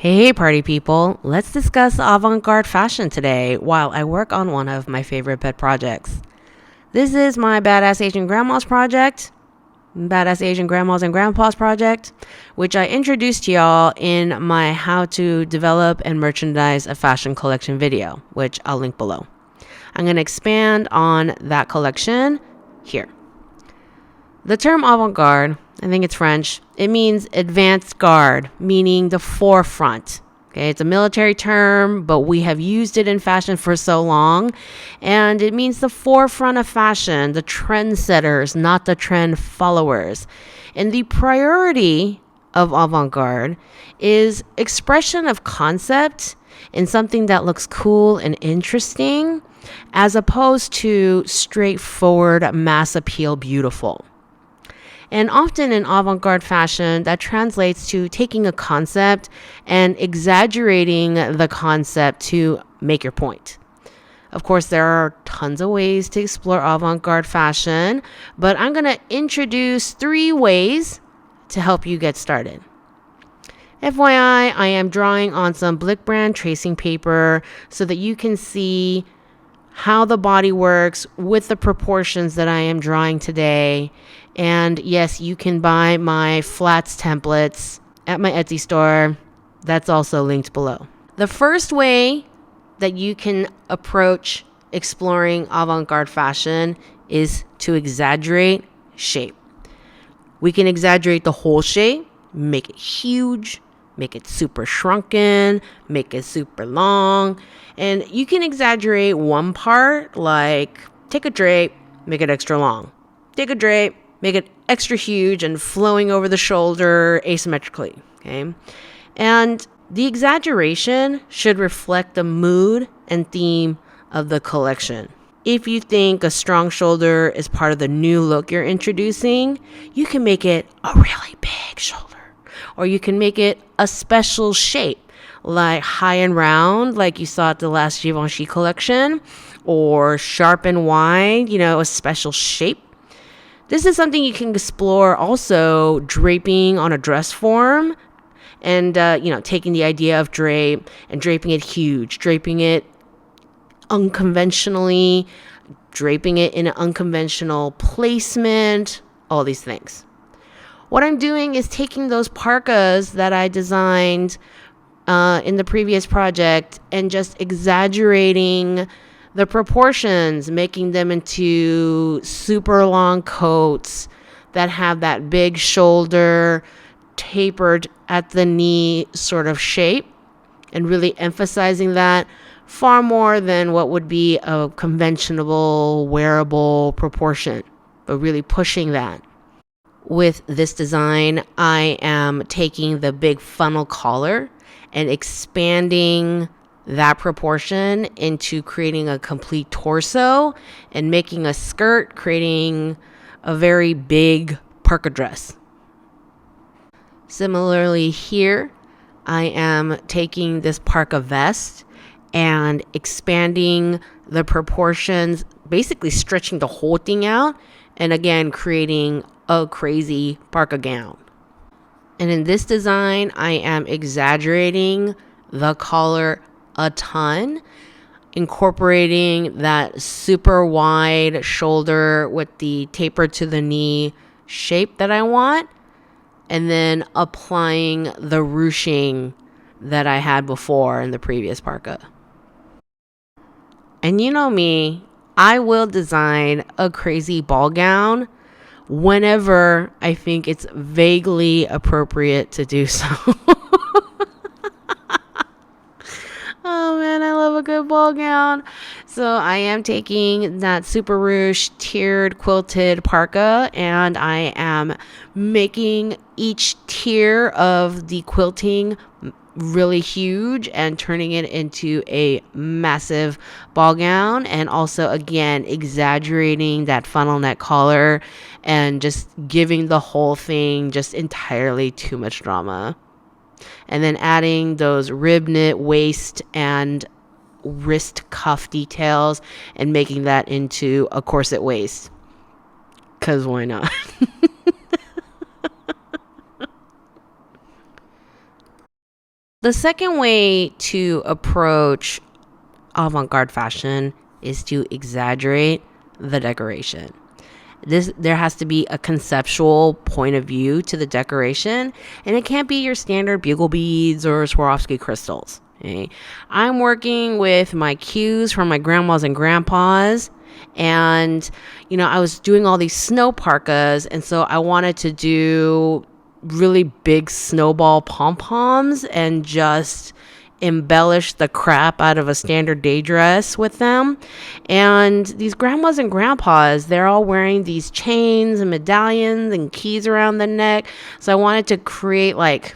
Hey party people, let's discuss avant-garde fashion today while I work on one of my favorite pet projects. This is my Badass Asian Grandmas project, Badass Asian Grandmas and Grandpas project, which I introduced to y'all in my how to develop and merchandise a fashion collection video, which I'll link below. I'm going to expand on that collection here. The term avant-garde, I think it's French, it means advanced guard, meaning the forefront. Okay, it's a military term, but we have used it in fashion for so long, and it means the forefront of fashion, the trendsetters, not the trend followers. And the priority of avant-garde is expression of concept in something that looks cool and interesting, as opposed to straightforward mass appeal beautiful. And often in avant-garde fashion, that translates to taking a concept and exaggerating the concept to make your point. Of course, there are tons of ways to explore avant-garde fashion, but I'm going to introduce 3 ways to help you get started. FYI, I am drawing on some Blick brand tracing paper so that you can see how the body works with the proportions that I am drawing today. And yes, you can buy my flats templates at my Etsy store. That's also linked below. The first way that you can approach exploring avant-garde fashion is to exaggerate shape. We can exaggerate the whole shape, make it huge, make it super shrunken, make it super long. And you can exaggerate one part, like take a drape, make it extra long. Take a drape, make it extra huge and flowing over the shoulder asymmetrically, okay? And the exaggeration should reflect the mood and theme of the collection. If you think a strong shoulder is part of the new look you're introducing, you can make it a really big shoulder. Or you can make it a special shape, like high and round, like you saw at the last Givenchy collection, or sharp and wide, a special shape. This is something you can explore also draping on a dress form and, taking the idea of drape and draping it huge, draping it unconventionally, draping it in an unconventional placement, all these things. What I'm doing is taking those parkas that I designed in the previous project and just exaggerating the proportions, making them into super long coats that have that big shoulder, tapered at the knee sort of shape, and really emphasizing that far more than what would be a conventional wearable proportion, but really pushing that. With this design, I am taking the big funnel collar and expanding that proportion into creating a complete torso and making a skirt, creating a very big parka dress. Similarly here, I am taking this parka vest and expanding the proportions, basically stretching the whole thing out, and again, creating a crazy parka gown. And in this design, I am exaggerating the collar a ton, incorporating that super wide shoulder with the taper to the knee shape that I want, and then applying the ruching that I had before in the previous parka. And you know me, I will design a crazy ball gown whenever I think it's vaguely appropriate to do so. Oh man, I love a good ball gown. So I am taking that super ruche tiered quilted parka and I am making each tier of the quilting really huge and turning it into a massive ball gown, and also again exaggerating that funnel neck collar and just giving the whole thing just entirely too much drama. And then adding those rib knit waist and wrist cuff details and making that into a corset waist, because why not? The second way to approach avant-garde fashion is to exaggerate the decoration. There has to be a conceptual point of view to the decoration, and it can't be your standard bugle beads or Swarovski crystals. Okay? I'm working with my cues from my grandmas and grandpas, and I was doing all these snow parkas, and so I wanted to do really big snowball pom-poms and just embellish the crap out of a standard day dress with them. And these grandmas and grandpas, they're all wearing these chains and medallions and keys around the neck. So I wanted to create like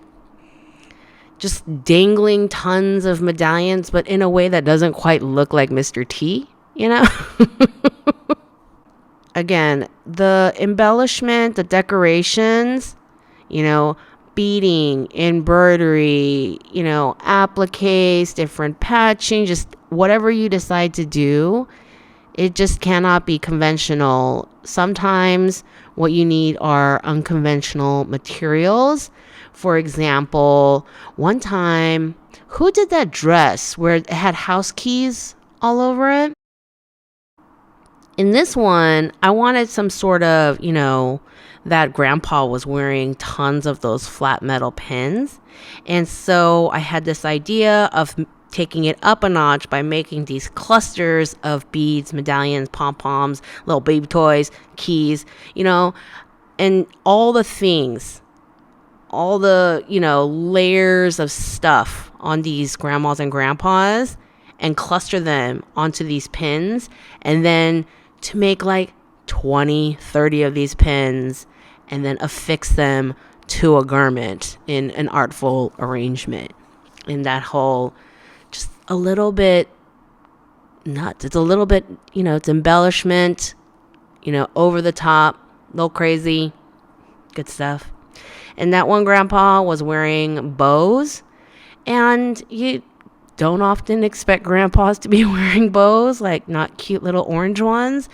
just dangling tons of medallions, but in a way that doesn't quite look like Mr. T, Again, the embellishment, the decorations, beading, embroidery, appliques, different patching, just whatever you decide to do, it just cannot be conventional. Sometimes what you need are unconventional materials. For example, one time, who did that dress where it had house keys all over it? In this one, I wanted some sort of, that grandpa was wearing tons of those flat metal pins. And so I had this idea of taking it up a notch by making these clusters of beads, medallions, pom-poms, little baby toys, keys, and all the things, all the, layers of stuff on these grandmas and grandpas, and cluster them onto these pins, and then to make like 20, 30 of these pins and then affix them to a garment in an artful arrangement. And that whole, just a little bit nuts. It's a little bit, it's embellishment, over the top, a little crazy, good stuff. And that one grandpa was wearing bows, and you don't often expect grandpas to be wearing bows, like not cute little orange ones.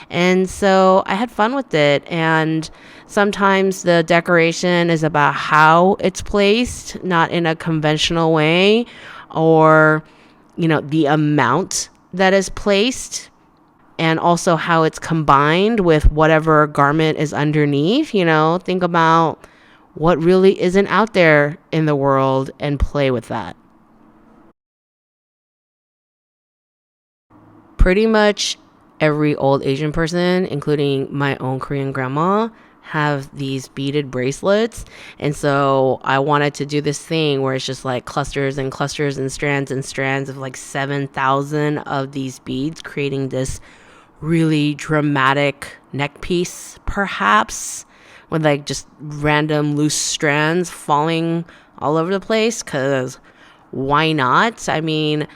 And so I had fun with it. And sometimes the decoration is about how it's placed, not in a conventional way, or, the amount that is placed, and also how it's combined with whatever garment is underneath. Think about what really isn't out there in the world and play with that. Pretty much every old Asian person, including my own Korean grandma, have these beaded bracelets. And so I wanted to do this thing where it's just like clusters and clusters and strands of like 7,000 of these beads, creating this really dramatic neck piece, perhaps, with like just random loose strands falling all over the place, because why not? I mean,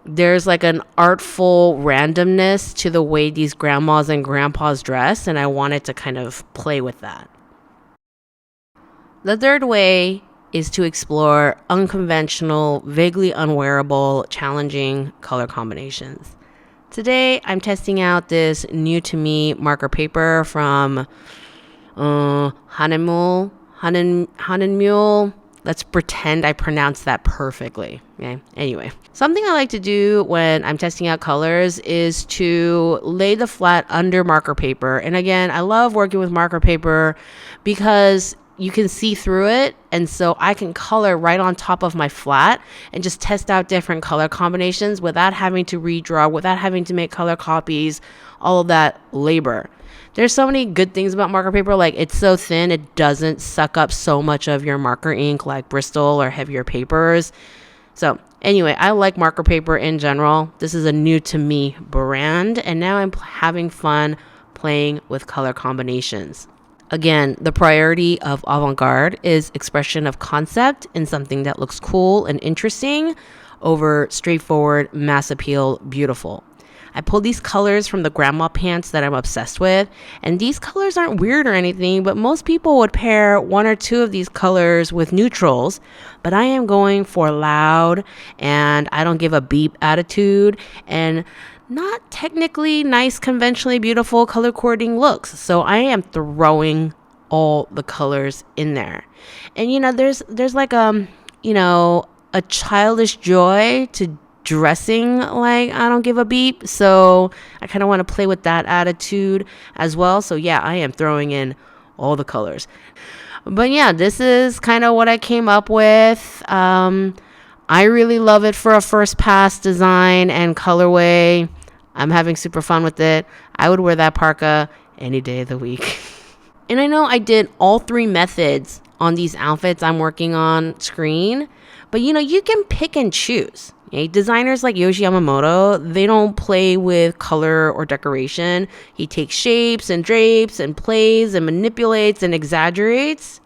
there's like an artful randomness to the way these grandmas and grandpas dress, and I wanted to kind of play with that. The third way is to explore unconventional, vaguely unwearable, challenging color combinations. Today, I'm testing out this new to me marker paper from Hanenmühle. Let's pretend I pronounced that perfectly. Okay. Anyway, something I like to do when I'm testing out colors is to lay the flat under marker paper. And again, I love working with marker paper because you can see through it. And so I can color right on top of my flat and just test out different color combinations without having to redraw, without having to make color copies, all of that labor. There's so many good things about marker paper, like it's so thin, it doesn't suck up so much of your marker ink like Bristol or heavier papers. So anyway, I like marker paper in general. This is a new to me brand, and now I'm having fun playing with color combinations. Again, the priority of avant-garde is expression of concept in something that looks cool and interesting over straightforward, mass appeal, beautiful. I pulled these colors from the grandma pants that I'm obsessed with, and these colors aren't weird or anything, but most people would pair one or two of these colors with neutrals, but I am going for loud and I don't give a beep attitude and not technically nice, conventionally beautiful color coordinating looks. So I am throwing all the colors in there. And there's like a childish joy to dressing like I don't give a beep. So I kind of want to play with that attitude as well. So yeah, I am throwing in all the colors. But yeah, this is kind of what I came up with. I really love it for a first pass design and colorway. I'm having super fun with it. I would wear that parka any day of the week. And I know I did all three methods on these outfits I'm working on screen, but you can pick and choose. Okay? Designers like Yohji Yamamoto, they don't play with color or decoration. He takes shapes and drapes and plays and manipulates and exaggerates.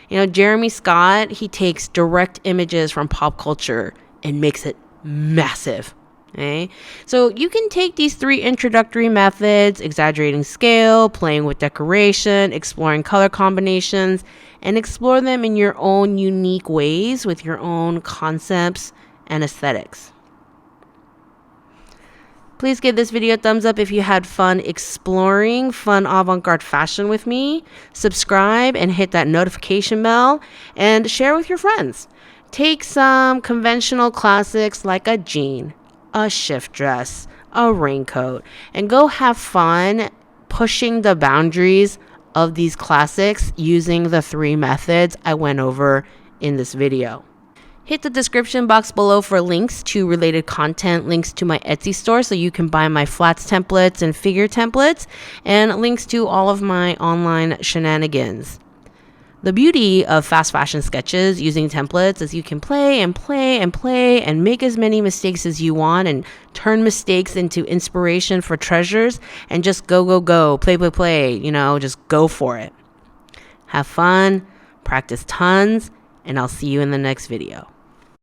Jeremy Scott, he takes direct images from pop culture and makes it massive. Okay? So you can take these three introductory methods: exaggerating scale, playing with decoration, exploring color combinations, and explore them in your own unique ways with your own concepts and aesthetics. Please give this video a thumbs up if you had fun exploring fun avant-garde fashion with me. Subscribe and hit that notification bell, and share with your friends. Take some conventional classics like a jean, a shift dress, a raincoat, and go have fun pushing the boundaries of these classics using the three methods I went over in this video. Hit the description box below for links to related content, links to my Etsy store so you can buy my flats templates and figure templates, and links to all of my online shenanigans. The beauty of fast fashion sketches using templates is you can play and play and play and make as many mistakes as you want and turn mistakes into inspiration for treasures and just go, play, just go for it. Have fun, practice tons, and I'll see you in the next video.